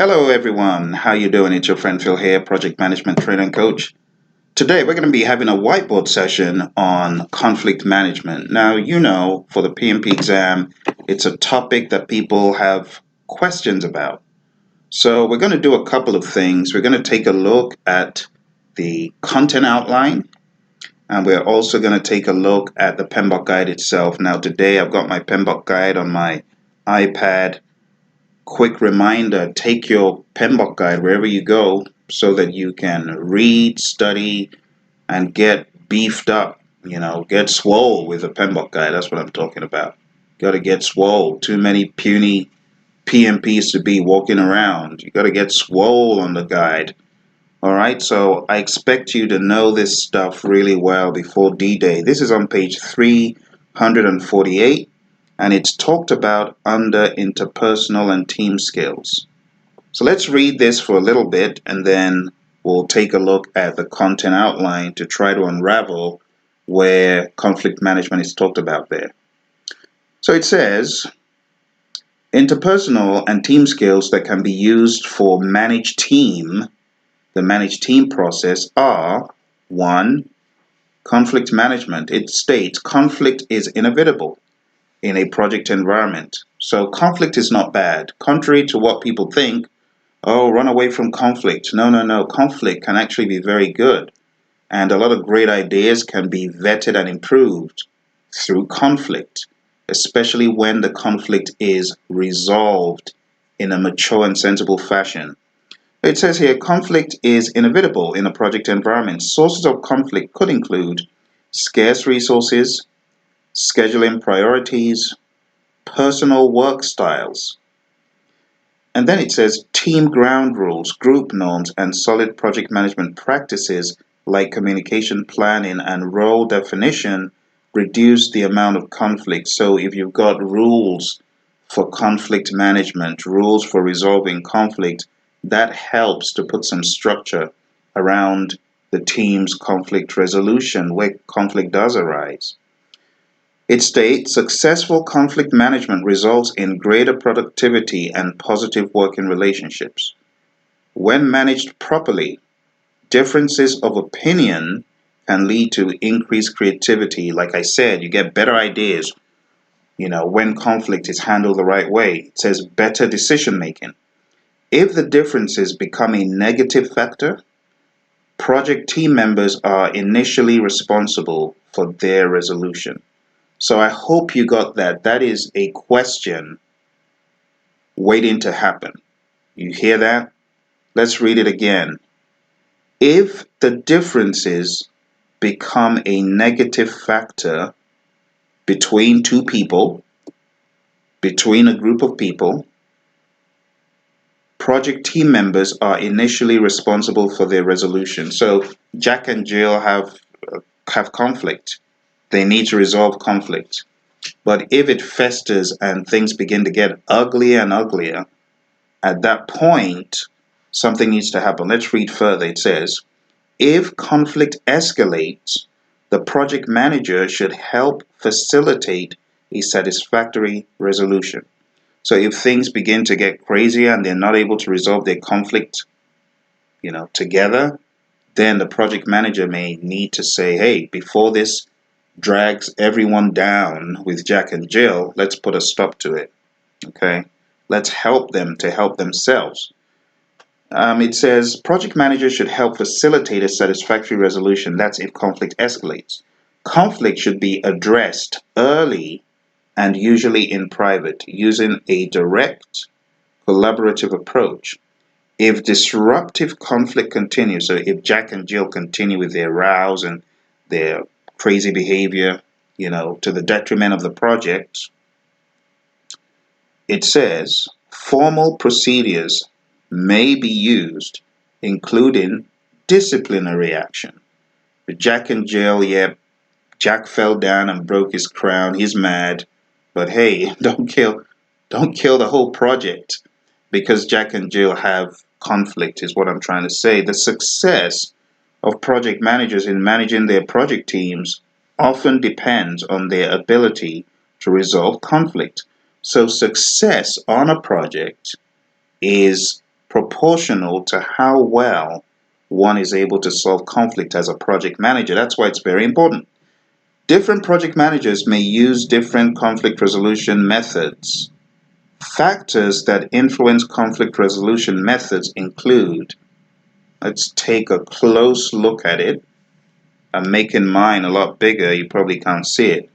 Hello everyone, how you doing? It's your friend Phil here, Project Management Trainer and Coach. Today we're going to be having a whiteboard session on conflict management. Now, for the PMP exam, it's a topic that people have questions about. So we're going to do a couple of things. We're going to take a look at the content outline, and we're also going to take a look at the PMBOK guide itself. Now today I've got my PMBOK guide on my iPad. Quick reminder, take your PMBOK guide wherever you go so that you can read, study, and get beefed up, get swole with a PMBOK guide. That's what I'm talking about. Got to get swole. Too many puny PMPs to be walking around. You got to get swole on the guide. All right, so I expect you to know this stuff really well before D-Day. This is on page 348. And it's talked about under interpersonal and team skills. So let's read this for a little bit, and then we'll take a look at the content outline to try to unravel where conflict management is talked about there. So it says, interpersonal and team skills that can be used for the managed team process are: 1. Conflict management. It states conflict is inevitable in a project environment. So conflict is not bad. Contrary to what people think, oh, run away from conflict. No. Conflict can actually be very good. And a lot of great ideas can be vetted and improved through conflict, especially when the conflict is resolved in a mature and sensible fashion. It says here, conflict is inevitable in a project environment. Sources of conflict could include scarce resources, scheduling priorities, personal work styles. And then it says team ground rules, group norms, and solid project management practices like communication planning and role definition reduce the amount of conflict. So if you've got rules for conflict management, rules for resolving conflict, that helps to put some structure around the team's conflict resolution where conflict does arise. It states successful conflict management results in greater productivity and positive working relationships. When managed properly, differences of opinion can lead to increased creativity. Like I said, you get better ideas, when conflict is handled the right way. It says better decision making. If the differences become a negative factor, project team members are initially responsible for their resolution. So I hope you got that. That is a question waiting to happen. You hear that? Let's read it again. If the differences become a negative factor between two people, between a group of people, project team members are initially responsible for their resolution. So Jack and Jill have conflict. They need to resolve conflict. But if it festers and things begin to get uglier and uglier, at that point, something needs to happen. Let's read further. It says, if conflict escalates, the project manager should help facilitate a satisfactory resolution. So if things begin to get crazier and they're not able to resolve their conflict, together, then the project manager may need to say, hey, before this drags everyone down with Jack and Jill, let's put a stop to it. Okay, let's help them to help themselves. It says project managers should help facilitate a satisfactory resolution. That's if conflict escalates. Conflict should be addressed early and usually in private using a direct collaborative approach. If disruptive conflict continues, so if Jack and Jill continue with their rows and their crazy behavior, to the detriment of the project, it says formal procedures may be used, including disciplinary action. But Jack and Jill, Jack fell down and broke his crown. He's mad, but hey, don't kill the whole project because Jack and Jill have conflict, is what I'm trying to say. The success of project managers in managing their project teams often depends on their ability to resolve conflict. So success on a project is proportional to how well one is able to solve conflict as a project manager. That's why it's very important. Different project managers may use different conflict resolution methods. Factors that influence conflict resolution methods include, let's take a close look at it. I'm making mine a lot bigger, you probably can't see it.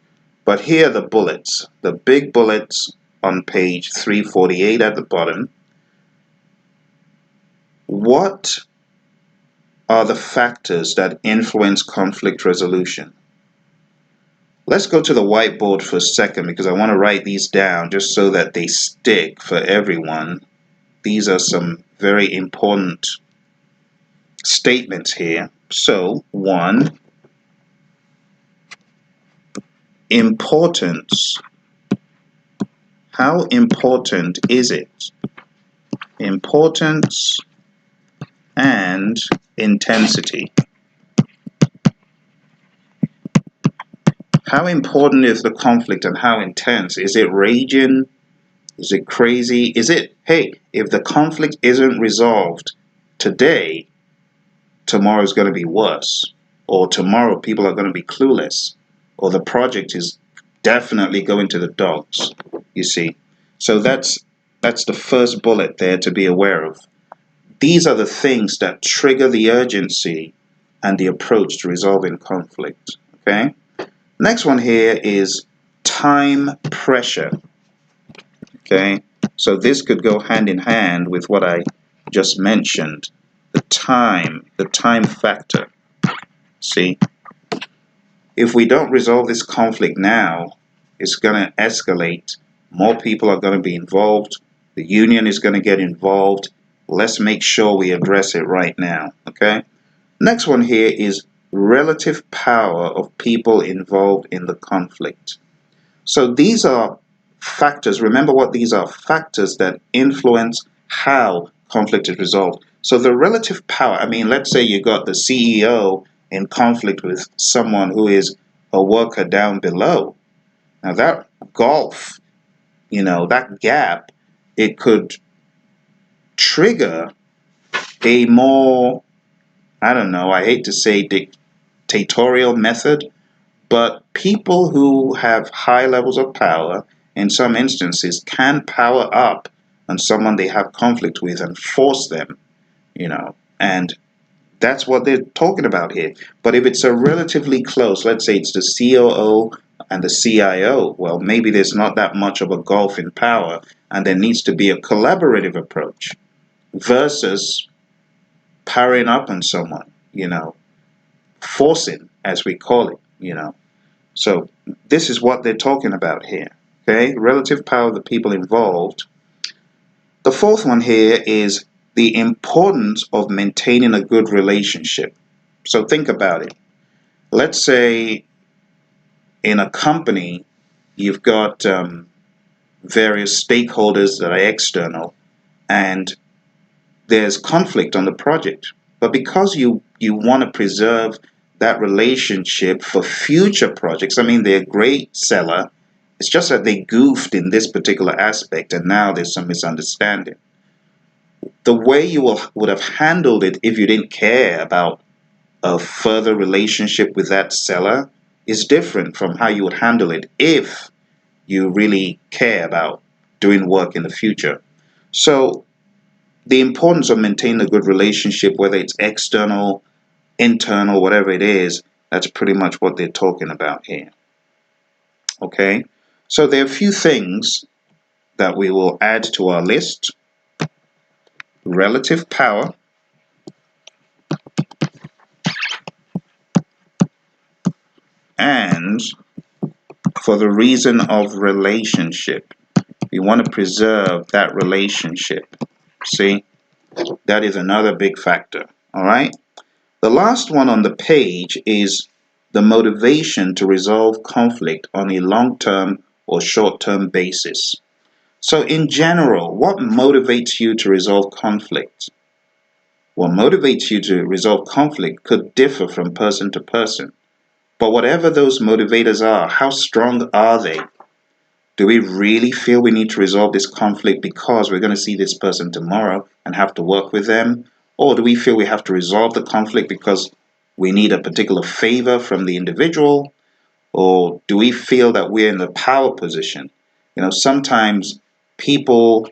But here are the bullets, the big bullets on page 348 at the bottom. What are the factors that influence conflict resolution? Let's go to the whiteboard for a second because I want to write these down just so that they stick for everyone. These are some very important statements here. So, 1, importance. How important is it? Importance and intensity. How important is the conflict and how intense? Is it raging? Is it crazy? Is it, hey, if the conflict isn't resolved today, tomorrow is going to be worse. Or tomorrow people are going to be clueless. Or the project is definitely going to the dogs, you see. So that's the first bullet there to be aware of. These are the things that trigger the urgency and the approach to resolving conflict. Okay? Next one here is time pressure. Okay? So this could go hand in hand with what I just mentioned. The time factor. See? If we don't resolve this conflict now, it's going to escalate. More people are going to be involved. The union is going to get involved. Let's make sure we address it right now. Okay? Next one here is relative power of people involved in the conflict. So these are factors. Remember what these are, factors that influence how conflict is resolved. So the relative power, I mean, let's say you got the CEO in conflict with someone who is a worker down below. Now that gulf, that gap, it could trigger a more, I don't know, I hate to say dictatorial method, but people who have high levels of power, in some instances, can power up on someone they have conflict with and force them, and that's what they're talking about here. But if it's a relatively close, let's say it's the COO and the CIO, well, maybe there's not that much of a gulf in power, and there needs to be a collaborative approach versus powering up on someone, forcing, as we call it, So this is what they're talking about here, okay? Relative power of the people involved. The fourth one here is the importance of maintaining a good relationship. So think about it. Let's say in a company, you've got various stakeholders that are external, and there's conflict on the project. But because you want to preserve that relationship for future projects, I mean, they're a great seller. It's just that they goofed in this particular aspect, and now there's some misunderstanding. The way you would have handled it if you didn't care about a further relationship with that seller is different from how you would handle it if you really care about doing work in the future. So the importance of maintaining a good relationship, whether it's external, internal, whatever it is, that's pretty much what they're talking about here. Okay, so there are a few things that we will add to our list. Relative power, and for the reason of relationship. We want to preserve that relationship. See, that is another big factor. All right. The last one on the page is the motivation to resolve conflict on a long-term or short-term basis. So in general, what motivates you to resolve conflict? What motivates you to resolve conflict could differ from person to person. But whatever those motivators are, how strong are they? Do we really feel we need to resolve this conflict because we're going to see this person tomorrow and have to work with them? Or do we feel we have to resolve the conflict because we need a particular favor from the individual? Or do we feel that we're in the power position? Sometimes people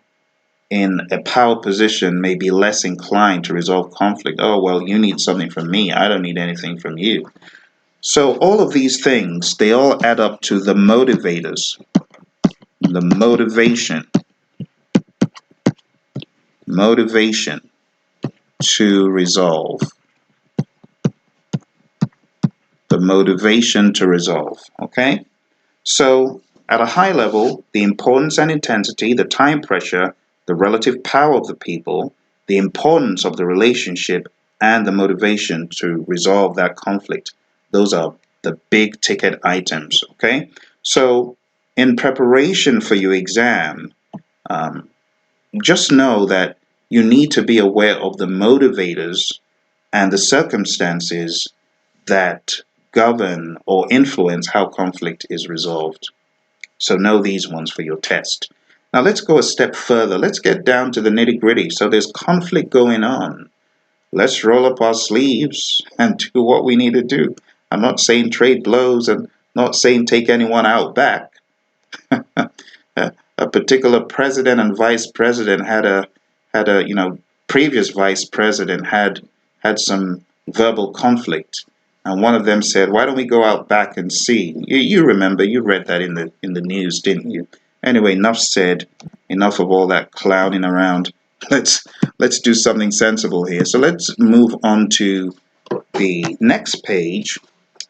in a power position may be less inclined to resolve conflict. Oh, well, you need something from me. I don't need anything from you. So all of these things, they all add up to the motivators, the motivation to resolve, the motivation to resolve, okay? So at a high level, the importance and intensity, the time pressure, the relative power of the people, the importance of the relationship, and the motivation to resolve that conflict. Those are the big ticket items, okay? So in preparation for your exam, just know that you need to be aware of the motivators and the circumstances that govern or influence how conflict is resolved. So know these ones for your test. Now let's go a step further. Let's get down to the nitty-gritty. So there's conflict going on. Let's roll up our sleeves and do what we need to do. I'm not saying trade blows and not saying take anyone out back. A particular president and vice president had a previous vice president had some verbal conflict, and one of them said, "Why don't we go out back and see?" You remember, you read that in the news, didn't you? Anyway, enough said. Enough of all that clowning around. Let's do something sensible here. So let's move on to the next page,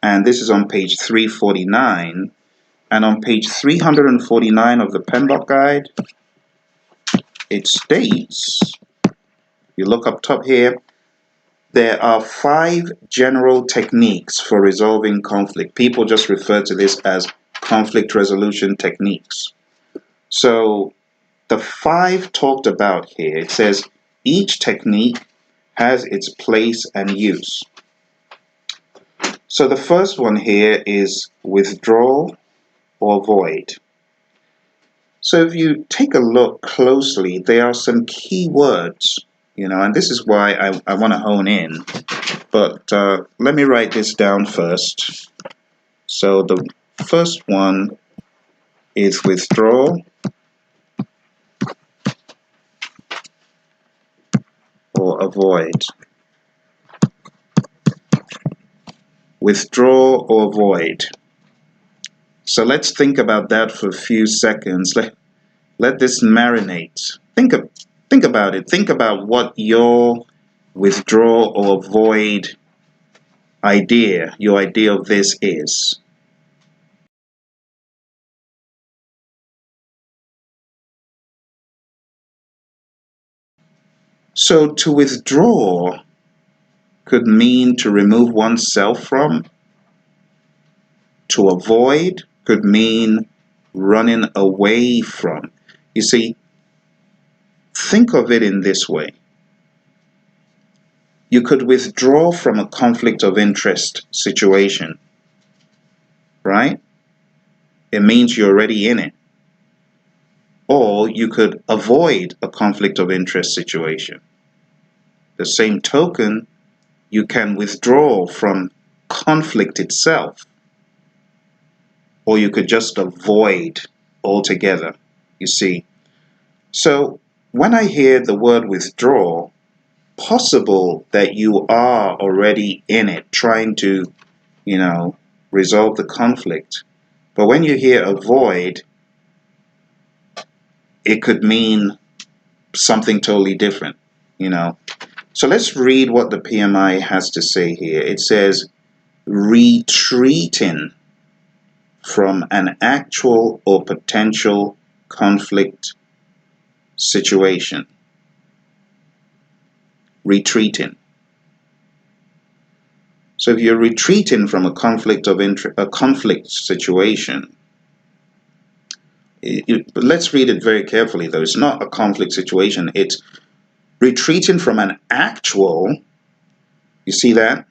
and this is on page 349. And on page 349 of the PMBOK guide, it states, you look up top here, there are 5 general techniques for resolving conflict. People just refer to this as conflict resolution techniques. So the 5 talked about here, it says each technique has its place and use. So the first one here is withdrawal or avoid. So if you take a look closely, there are some key words, and this is why I want to hone in. But let me write this down first. So the first one is withdrawal or avoid. Withdraw or avoid. So let's think about that for a few seconds. Let this marinate. Think about it. Think about what your withdraw or avoid idea, your idea of this is. So to withdraw could mean to remove oneself from. To avoid could mean running away from. You see, think of it in this way. You could withdraw from a conflict of interest situation, right? It means you're already in it. Or you could avoid a conflict of interest situation. The same token, you can withdraw from conflict itself. Or you could just avoid altogether, you see. So when I hear the word withdraw, possible that you are already in it, trying to, resolve the conflict. But when you hear avoid, it could mean something totally different, So let's read what the PMI has to say here. It says, retreating from an actual or potential conflict situation. Retreating. So if you're retreating from a conflict situation, let's read it very carefully though. It's not a conflict situation. It's retreating from an actual, you see that?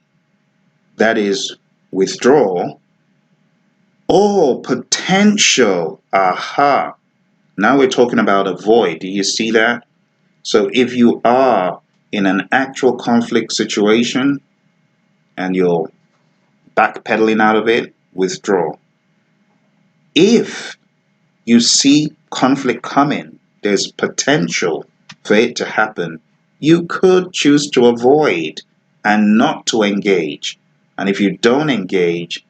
That is withdrawal, or potential. Aha. Now we're talking about avoid. Do you see that? So if you are in an actual conflict situation and you're backpedaling out of it, withdraw. If you see conflict coming, there's potential for it to happen, you could choose to avoid and not to engage. And if you don't engage,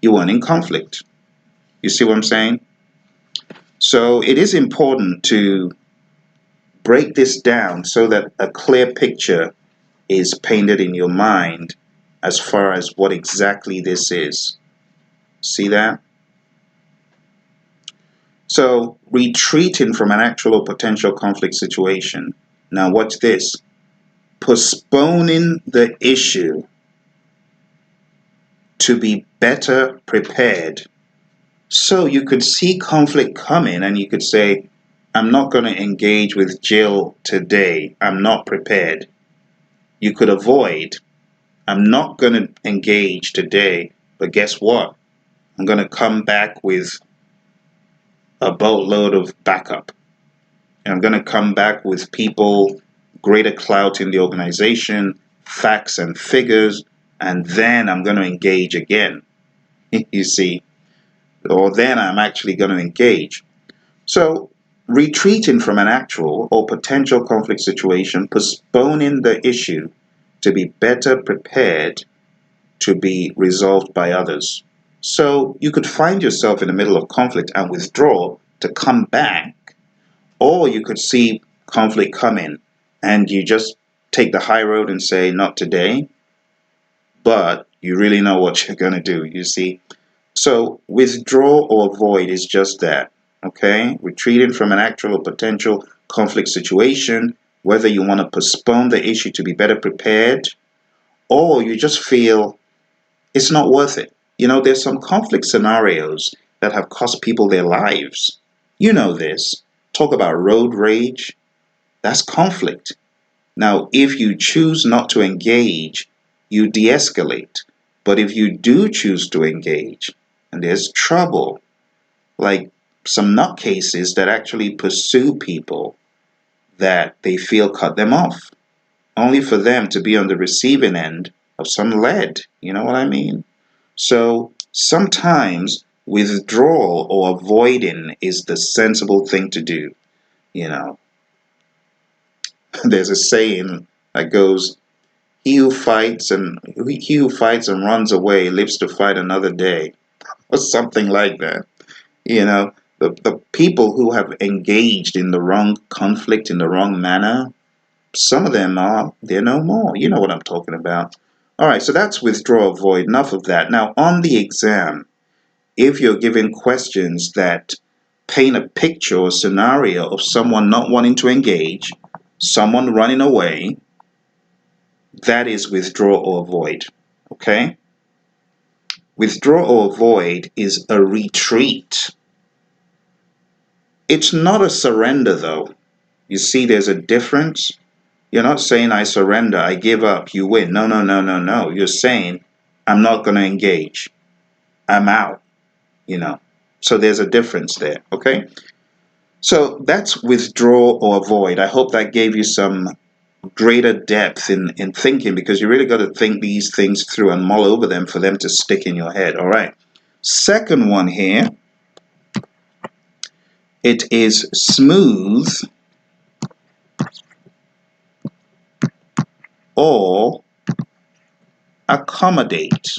you aren't in conflict. You see what I'm saying? So it is important to break this down so that a clear picture is painted in your mind as far as what exactly this is. See that? So retreating from an actual or potential conflict situation. Now watch this. Postponing the issue to be better prepared. So you could see conflict coming and you could say, I'm not going to engage with Jill today. I'm not prepared. You could avoid, I'm not going to engage today, but guess what? I'm going to come back with a boatload of backup. And I'm going to come back with people, greater clout in the organization, facts and figures, and then I'm going to engage again. You see, or then I'm actually going to engage. So retreating from an actual or potential conflict situation, postponing the issue to be better prepared to be resolved by others. So you could find yourself in the middle of conflict and withdraw to come back, or you could see conflict coming and you just take the high road and say, not today, but you really know what you're going to do, you see. So withdraw or avoid is just that, okay? Retreating from an actual or potential conflict situation, whether you want to postpone the issue to be better prepared, or you just feel it's not worth it. You know, there's some conflict scenarios that have cost people their lives. You know this. Talk about road rage. That's conflict. Now, if you choose not to engage, you de-escalate. But if you do choose to engage, and there's trouble, like some nutcases that actually pursue people that they feel cut them off, only for them to be on the receiving end of some lead. You know what I mean? So sometimes withdrawal or avoiding is the sensible thing to do. You know, there's a saying that goes, he who fights and runs away lives to fight another day, or something like that. You know, the people who have engaged in the wrong conflict in the wrong manner, some of them they're no more. You know what I'm talking about. All right, so that's withdraw, avoid. Enough of that. Now, on the exam, if you're given questions that paint a picture or scenario of someone not wanting to engage, someone running away, that is withdraw or avoid. Okay? Withdraw or avoid is a retreat. It's not a surrender, though. You see, there's a difference. You're not saying, I surrender, I give up, you win. No, no, no, no, no. You're saying, I'm not going to engage. I'm out, you know. So there's a difference there, okay? So that's withdraw or avoid. I hope that gave you some greater depth in thinking, because you really got to think these things through and mull over them for them to stick in your head, all right? Second one here, it is smooth or accommodate.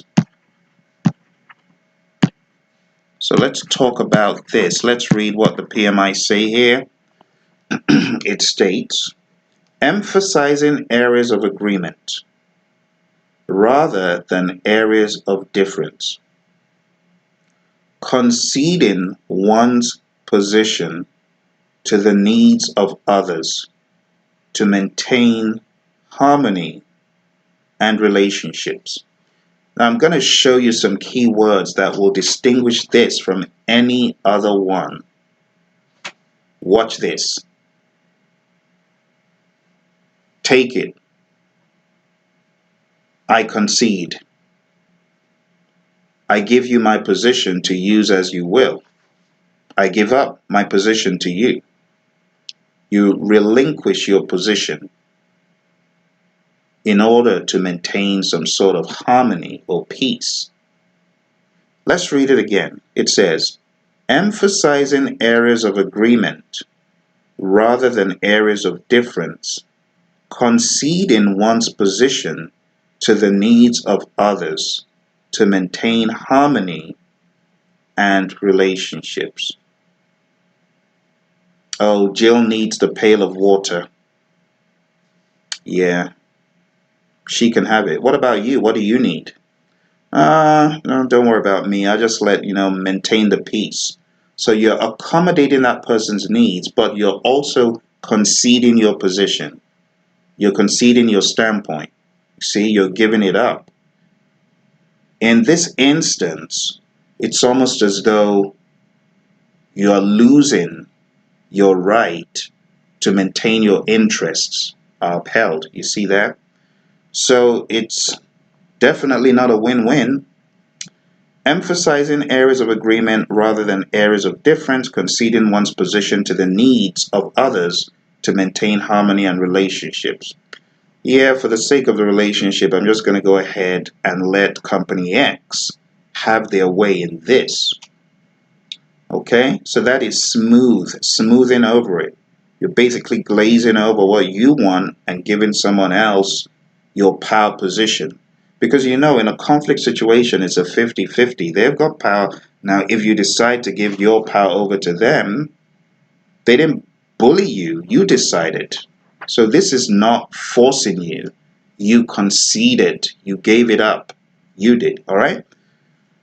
So let's talk about this. Let's read what the PMI say here. It states, emphasizing areas of agreement rather than areas of difference, conceding one's position to the needs of others to maintain harmony and relationships. Now I'm going to show you some key words that will distinguish this from any other one. Watch this. Take it. I concede. I give you my position to use as you will. I give up my position to you. You relinquish your position in order to maintain some sort of harmony or peace. Let's read it again. It says, emphasizing areas of agreement rather than areas of difference, conceding one's position to the needs of others to maintain harmony and relationships. Oh, Jill needs the pail of water. Yeah, she can have it. What about you? What do you need? No, don't worry about me. I just maintain the peace. So you're accommodating that person's needs, but you're also conceding your position. You're conceding your standpoint. See, you're giving it up. In this instance, it's almost as though you're losing your right to maintain your interests are upheld. You see that? So it's definitely not a win-win. Emphasizing areas of agreement rather than areas of difference, conceding one's position to the needs of others to maintain harmony and relationships. Yeah, for the sake of the relationship, I'm just going to go ahead and let company X have their way in this. Okay, so that is smoothing over it. You're basically glazing over what you want and giving someone else your power position. Because in a conflict situation, it's a 50-50. They've got power. Now, if you decide to give your power over to them, they didn't bully you. You decided. So this is not forcing you. You conceded. You gave it up. You did. All right?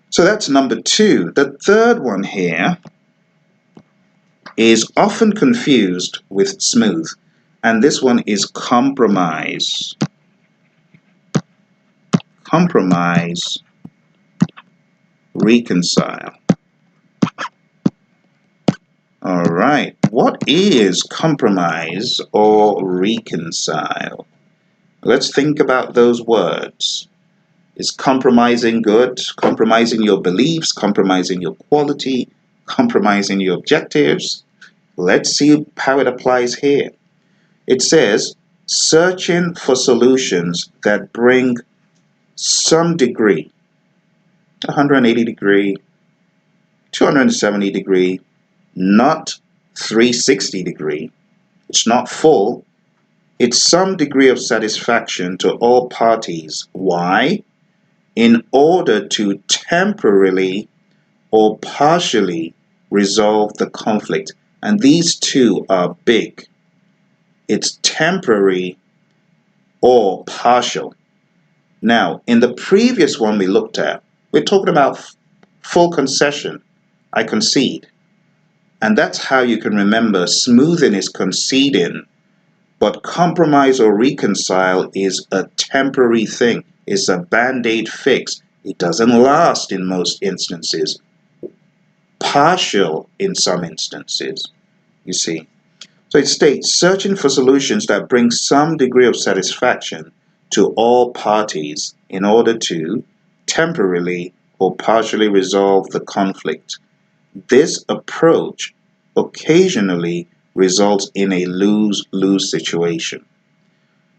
So that's number 2. The third one here is often confused with smooth. And this one is compromise. Compromise, reconcile. All right, what is compromise or reconcile? Let's think about those words. Is compromising good? Compromising your beliefs, compromising your quality, compromising your objectives? Let's see how it applies here. It says, searching for solutions that bring some degree, 180 degree, 270 degree, not 360 degree. It's not full. It's some degree of satisfaction to all parties. Why? In order to temporarily or partially resolve the conflict. And these two are big. It's temporary or partial. Now, in the previous one we looked at, we're talking about full concession. I concede. And that's how you can remember smoothing is conceding, but compromise or reconcile is a temporary thing. It's a band-aid fix. It doesn't last in most instances. Partial in some instances, you see. So it states, searching for solutions that bring some degree of satisfaction to all parties in order to temporarily or partially resolve the conflict. This approach occasionally results in a lose-lose situation.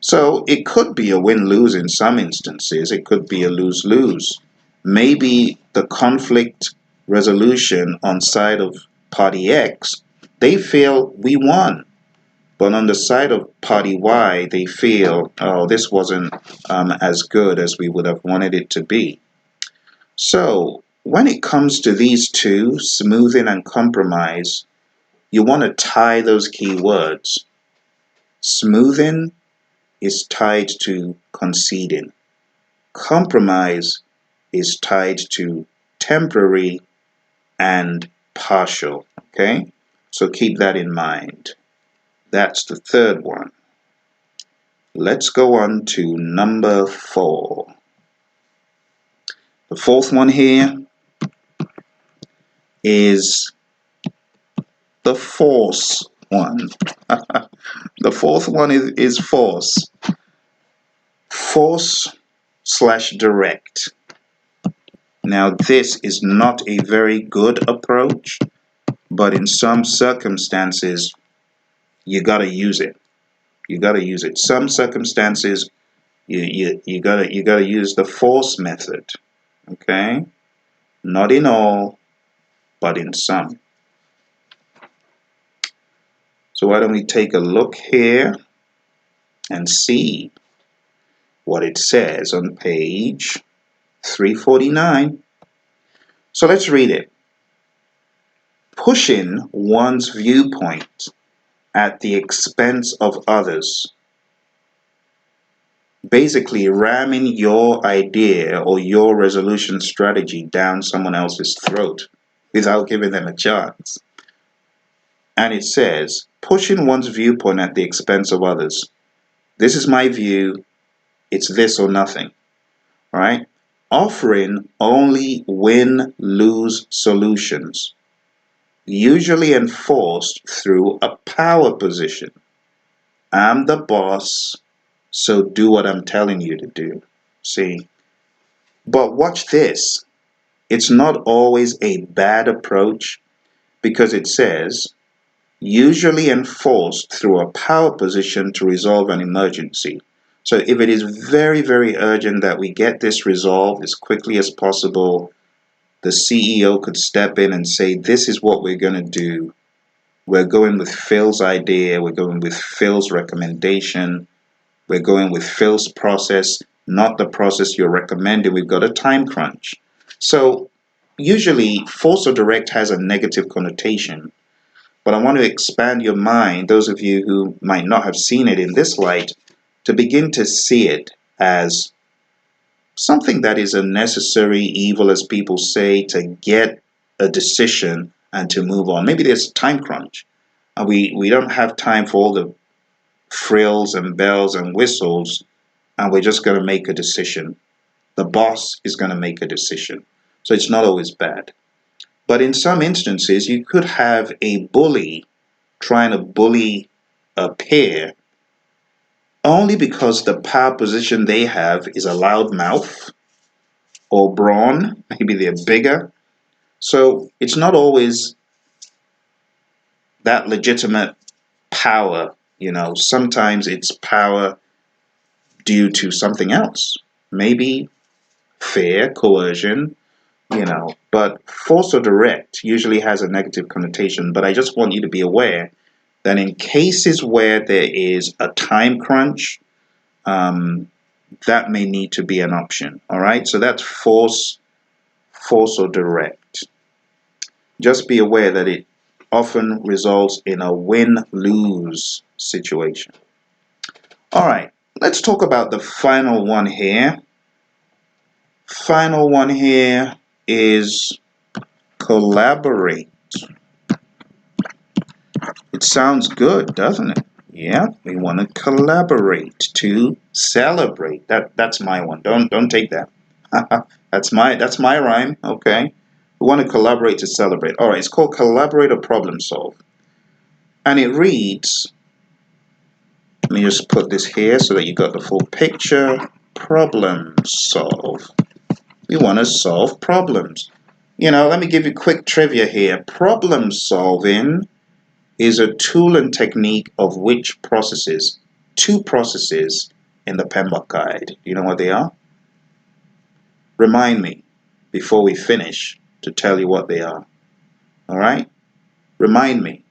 So it could be a win-lose in some instances. It could be a lose-lose. Maybe the conflict resolution on side of party X, they feel we won. But on the side of party Y, they feel, oh, this wasn't as good as we would have wanted it to be. So when it comes to these two, smoothing and compromise, you want to tie those key words. Smoothing is tied to conceding. Compromise is tied to temporary and partial. Okay? So keep that in mind. That's the third one. Let's go on to number 4. The fourth one here is the force one. The fourth one is force. Force / direct. Now, this is not a very good approach, but in some circumstances, you got to use it. You got to use it. Some circumstances, you gotta use the force method. Okay? Not in all, but in some. So why don't we take a look here and see what it says on page 349. So let's read it. Pushing one's viewpoint at the expense of others. Basically ramming your idea or your resolution strategy down someone else's throat without giving them a chance. And it says, pushing one's viewpoint at the expense of others. This is my view. It's this or nothing. Right? Offering only win-lose solutions, usually enforced through a power position. I'm the boss, so do what I'm telling you to do. See? But watch this. It's not always a bad approach, because it says, usually enforced through a power position to resolve an emergency. So if it is very, very urgent that we get this resolved as quickly as possible, the CEO could step in and say, this is what we're going to do. We're going with Phil's idea. We're going with Phil's recommendation. We're going with Phil's process, not the process you're recommending. We've got a time crunch. So usually force or direct has a negative connotation. But I want to expand your mind, those of you who might not have seen it in this light, to begin to see it as something that is a necessary evil, as people say, to get a decision and to move on. Maybe there's a time crunch. We don't have time for all the frills and bells and whistles, and we're just going to make a decision. The boss is going to make a decision. So it's not always bad. But in some instances, you could have a bully trying to bully a peer only because the power position they have is a loud mouth or brawn. Maybe they're bigger. So it's not always that legitimate power. Sometimes it's power due to something else. Maybe fear, coercion, but force or direct usually has a negative connotation. But I just want you to be aware that in cases where there is a time crunch, that may need to be an option. All right, so that's force or direct. Just be aware that it often results in a win-lose situation. All right, let's talk about the final one here. Final one here is collaborate. It sounds good, doesn't it? Yeah, we want to collaborate to celebrate. That's my one. Don't take that. That's my rhyme. Okay. We want to collaborate to celebrate. All right, it's called collaborate or problem solve. And it reads, let me just put this here so that you got the full picture. Problem solve. We want to solve problems. Let me give you quick trivia here. Problem solving is a tool and technique of which processes? 2 processes in the PMP guide. Do you know what they are? Remind me before we finish to tell you what they are. All right? Remind me.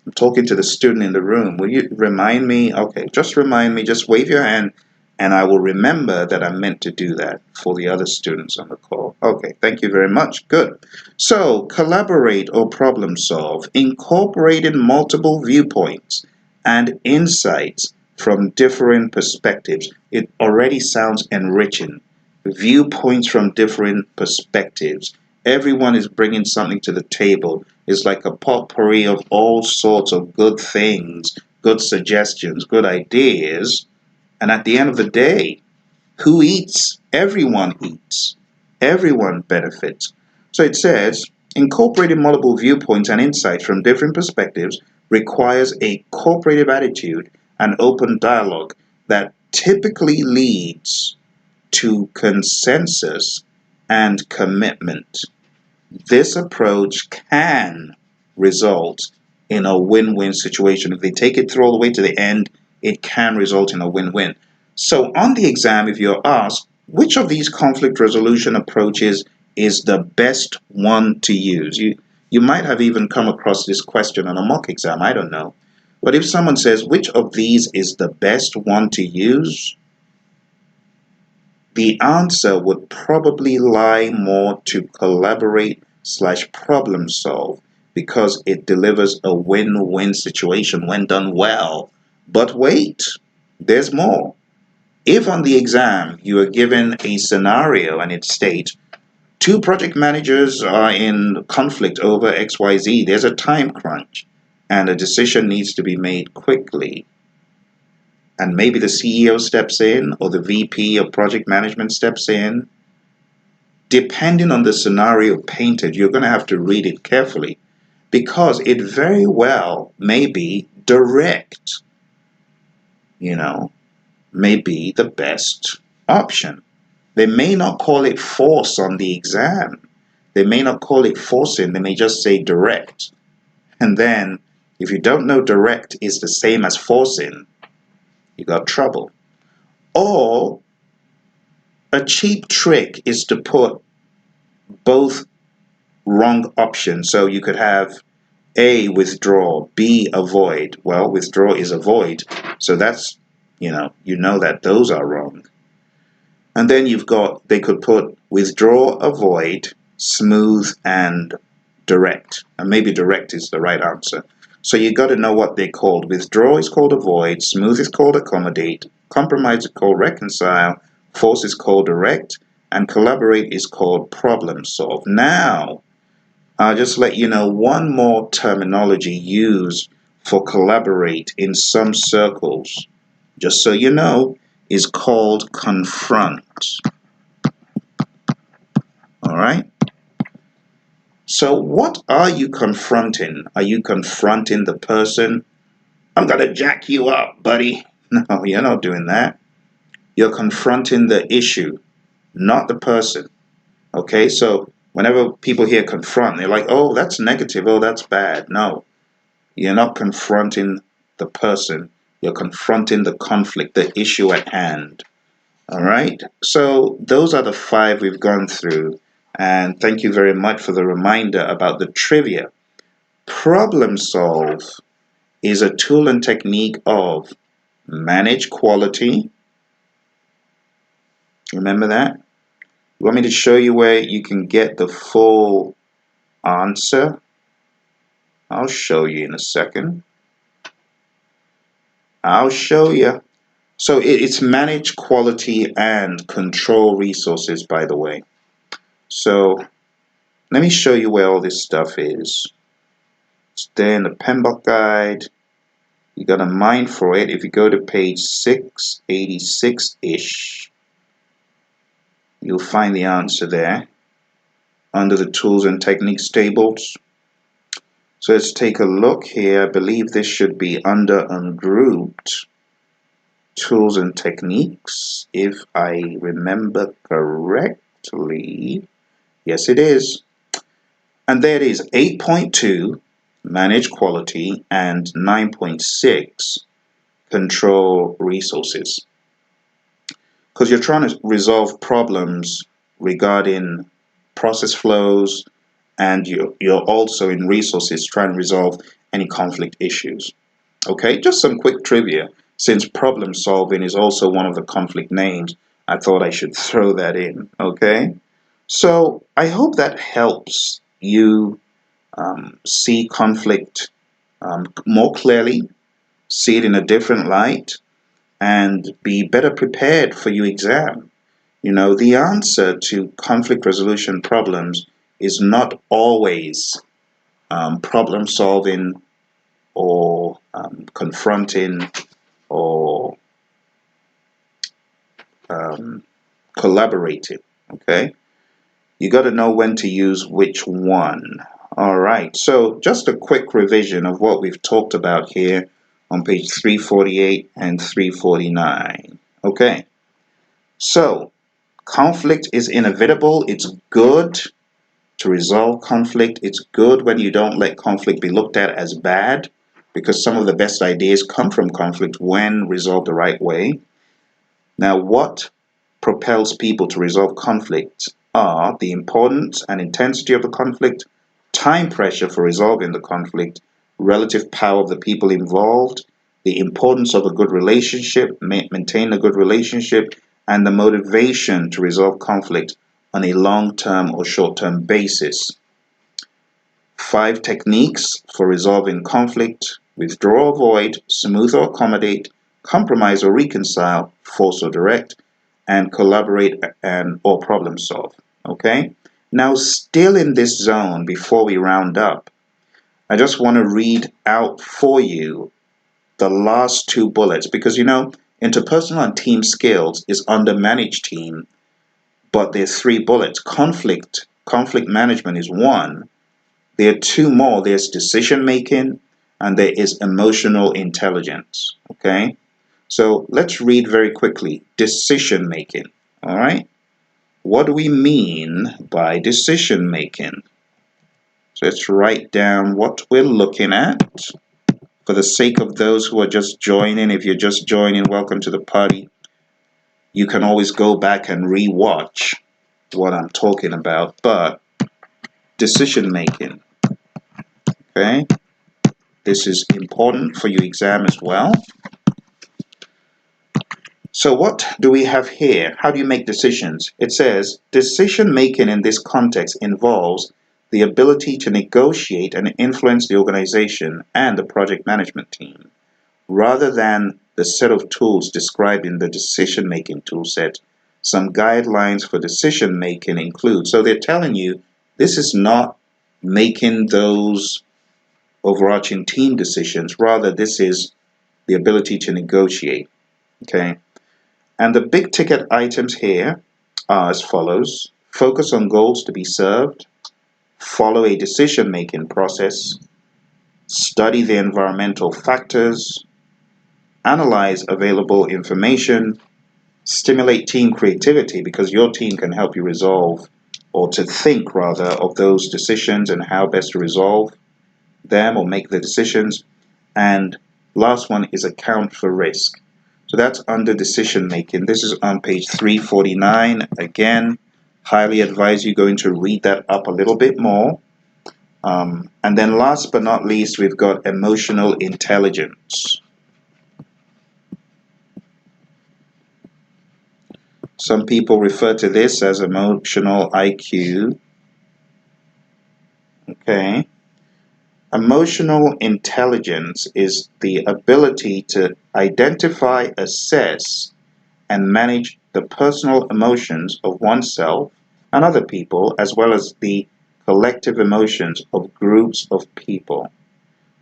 I'm talking to the student in the room. Will you remind me? Okay, just remind me. Just wave your hand, and I will remember that I meant to do that for the other students on the call. Okay, thank you very much. Good. So, collaborate or problem solve, incorporating multiple viewpoints and insights from different perspectives. It already sounds enriching. Viewpoints from different perspectives. Everyone is bringing something to the table. It's like a potpourri of all sorts of good things, good suggestions, good ideas. And at the end of the day, who eats? Everyone eats. Everyone benefits. So it says, incorporating multiple viewpoints and insights from different perspectives requires a cooperative attitude and open dialogue that typically leads to consensus and commitment. This approach can result in a win-win situation. If they take it through all the way to the end, it can result in a win-win. So on the exam, if you're asked, which of these conflict resolution approaches is the best one to use? You might have even come across this question on a mock exam, I don't know. But if someone says, which of these is the best one to use? The answer would probably lie more to collaborate/problem solve, because it delivers a win-win situation when done well. But wait, there's more. If on the exam you are given a scenario and it states, two project managers are in conflict over XYZ, there's a time crunch, and a decision needs to be made quickly, and maybe the CEO steps in or the VP of project management steps in, depending on the scenario painted, you're going to have to read it carefully, because it very well may be direct, may be the best option. They may not call it force on the exam. They may not call it forcing. They may just say direct. And then, if you don't know direct is the same as forcing, you got trouble. Or a cheap trick is to put both wrong options. So you could have A, withdraw, B, avoid. Well, withdraw is avoid. So that's, you know that those are wrong. And then they could put withdraw, avoid, smooth, and direct. And maybe direct is the right answer. So you got to know what they're called. Withdraw is called avoid, smooth is called accommodate, compromise is called reconcile, force is called direct, and collaborate is called problem solve. Now, I'll just let you know one more terminology used for collaborate in some circles, just so you know, is called confront. All right? So what are you confronting? Are you confronting the person? I'm going to jack you up, buddy. No, you're not doing that. You're confronting the issue, not the person. Okay, so whenever people hear confront, they're like, oh, that's negative, oh, that's bad. No, you're not confronting the person. You're confronting the conflict, the issue at hand. All right, so those are the 5 we've gone through. And thank you very much for the reminder about the trivia. Problem solve is a tool and technique of manage quality. Remember that? You want me to show you where you can get the full answer? I'll show you in a second. I'll show you. So it's manage quality and control resources, by the way. So let me show you where all this stuff is. It's there in the PMP guide. You got to mine for it. If you go to page 686-ish, you'll find the answer there under the tools and techniques tables. So let's take a look here. I believe this should be under ungrouped tools and techniques, if I remember correctly. Yes, it is. And there it is, 8.2, manage quality, and 9.6, control resources. Because you're trying to resolve problems regarding process flows, and you're also in resources trying to resolve any conflict issues. Okay, just some quick trivia. Since problem solving is also one of the conflict names, I thought I should throw that in. Okay, so I hope that helps you see conflict more clearly, see it in a different light, and be better prepared for your exam. The answer to conflict resolution problems is not always problem solving or confronting or collaborating. Okay, you got to know when to use which one. All right, so just a quick revision of what we've talked about here on page 348 and 349. Okay, so Conflict is inevitable. It's good to resolve conflict. It's good when you don't let conflict be looked at as bad, because some of the best ideas come from conflict when resolved the right way. Now, what propels people to resolve conflict are the importance and intensity of the conflict, time pressure for resolving the conflict, relative power of the people involved, the importance of a good relationship, maintain a good relationship, and the motivation to resolve conflict on a long-term or short-term basis. 5 techniques for resolving conflict: withdraw, avoid, smooth or accommodate, compromise or reconcile, force or direct, and collaborate and or problem solve. Okay? Now, still in this zone, before we round up, I just want to read out for you the last 2 bullets, because interpersonal and team skills is under managed team, but there's 3 bullets. Conflict management is 1. There are 2 more. There's decision making and there is emotional intelligence. Okay? So let's read very quickly. Decision making. All right? What do we mean by decision making? So let's write down what we're looking at. For the sake of those who are just joining, if you're just joining, welcome to the party. You can always go back and re-watch what I'm talking about. But decision making. Okay? This is important for your exam as well. So what do we have here? How do you make decisions? It says, decision making in this context involves the ability to negotiate and influence the organization and the project management team, rather than the set of tools described in the decision making tool set. Some guidelines for decision making include, so they're telling you this is not making those overarching team decisions, rather this is the ability to negotiate. Okay? And the big ticket items here are as follows: focus on goals to be served, follow a decision-making process, study the environmental factors, analyze available information, stimulate team creativity, because your team can help you resolve, or to think rather, of those decisions and how best to resolve them or make the decisions. And last one is account for risk. So that's under decision making. This is on page 349. Again, highly advise you going to read that up a little bit more. And then last but not least, we've got emotional intelligence. Some people refer to this as emotional IQ. Okay. Emotional intelligence is the ability to identify, assess, and manage the personal emotions of oneself and other people, as well as the collective emotions of groups of people.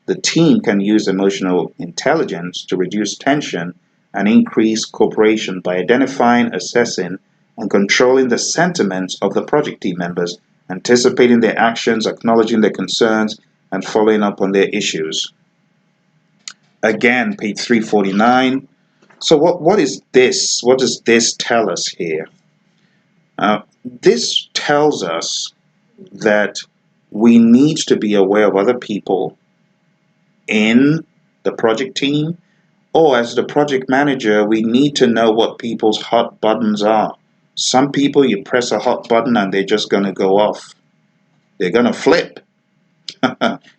The team can use emotional intelligence to reduce tension and increase cooperation by identifying, assessing, and controlling the sentiments of the project team members, anticipating their actions, acknowledging their concerns, and following up on their issues. Again, page 349. So what is this? What does this tell us here? This tells us that we need to be aware of other people in the project team, or as the project manager, we need to know what people's hot buttons are. Some people, you press a hot button and they're just going to go off. They're going to flip.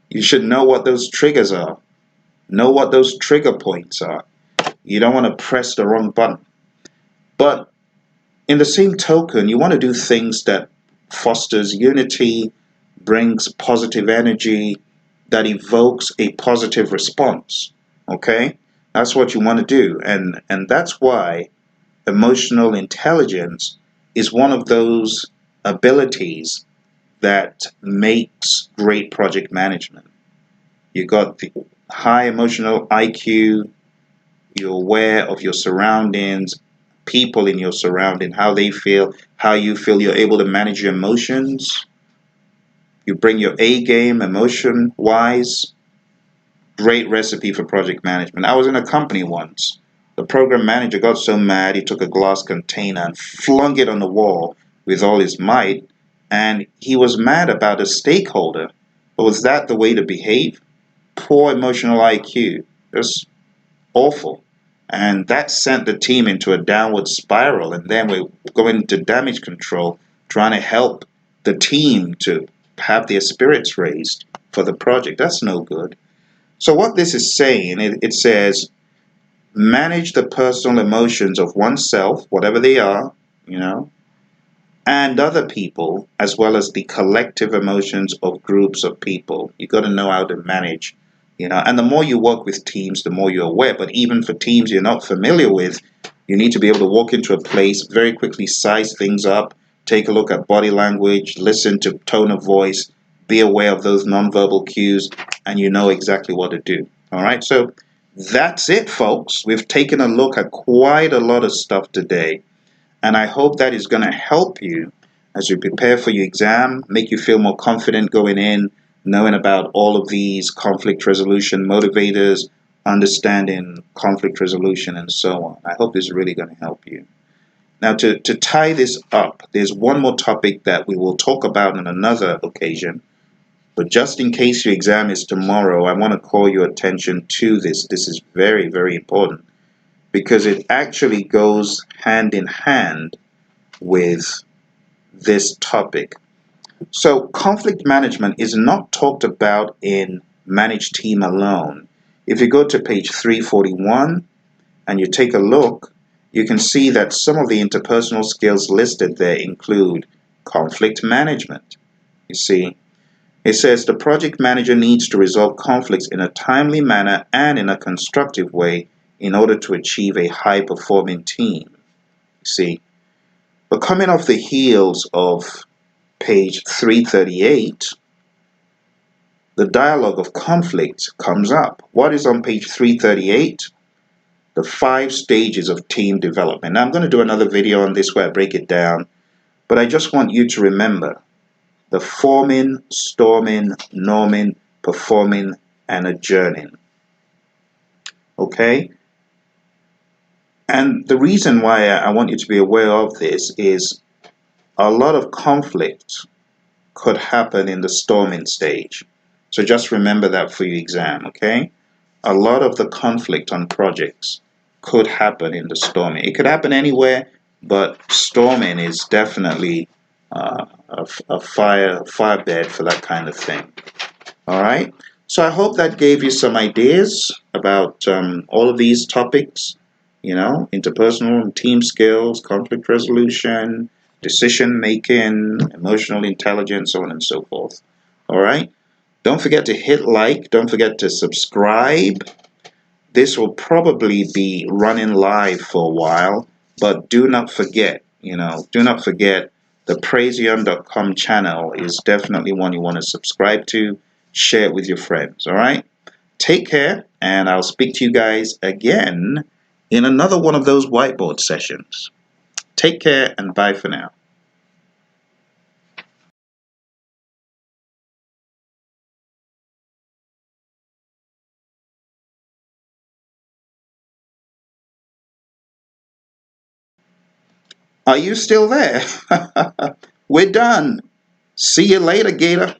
You should know what those triggers are. Know what those trigger points are. You don't want to press the wrong button. But in the same token, you want to do things that fosters unity, brings positive energy, that evokes a positive response. Okay? That's what you want to do. And that's why emotional intelligence is one of those abilities that makes great project management. You got the high emotional IQ, you're aware of your surroundings, people in your surrounding, how they feel, how you feel, you're able to manage your emotions. You bring your A game emotion-wise. Great recipe for project management. I was in a company once The program manager got so mad he took a glass container and flung it on the wall with all his might, and he was mad about a stakeholder. But was that the way to behave? Poor emotional IQ. Just awful. And that sent the team into a downward spiral, and then we're going into damage control, trying to help the team to have their spirits raised for the project. That's no good. So what this is saying, it says manage the personal emotions of oneself, whatever they are, you know, and other people, as well as the collective emotions of groups of people. You got to know how to manage, and the more you work with teams, the more you're aware. But even for teams you're not familiar with, you need to be able to walk into a place, very quickly size things up, take a look at body language, listen to tone of voice, be aware of those nonverbal cues, and you know exactly what to do. All right, so that's it, folks. We've taken a look at quite a lot of stuff today. And I hope that is going to help you as you prepare for your exam, make you feel more confident going in, knowing about all of these conflict resolution motivators, understanding conflict resolution, and so on. I hope this is really going to help you. Now, to tie this up, there's one more topic that we will talk about on another occasion. But just in case your exam is tomorrow, I want to call your attention to this. This is very, very important, because it actually goes hand in hand with this topic. So conflict management is not talked about in managed team alone. If you go to page 341 and you take a look, you can see that some of the interpersonal skills listed there include conflict management. You see, it says the project manager needs to resolve conflicts in a timely manner and in a constructive way in order to achieve a high-performing team. See, but coming off the heels of page 338, the dialogue of conflict comes up. What is on page 338? The 5 stages of team development. Now, I'm going to do another video on this where I break it down, but I just want you to remember the forming, storming, norming, performing, and adjourning. Okay? And the reason why I want you to be aware of this is a lot of conflict could happen in the storming stage. So just remember that for your exam, okay? A lot of the conflict on projects could happen in the storming. It could happen anywhere, but storming is definitely a firebed for that kind of thing. All right? So I hope that gave you some ideas about all of these topics, interpersonal and team skills, conflict resolution, decision making, emotional intelligence, so on and so forth. All right? Don't forget to hit like. Don't forget to subscribe. This will probably be running live for a while, but do not forget, the Praizion.com channel is definitely one you want to subscribe to. Share it with your friends, all right? Take care, and I'll speak to you guys again in another one of those whiteboard sessions. Take care, and bye for now. Are you still there? We're done. See you later, Gator.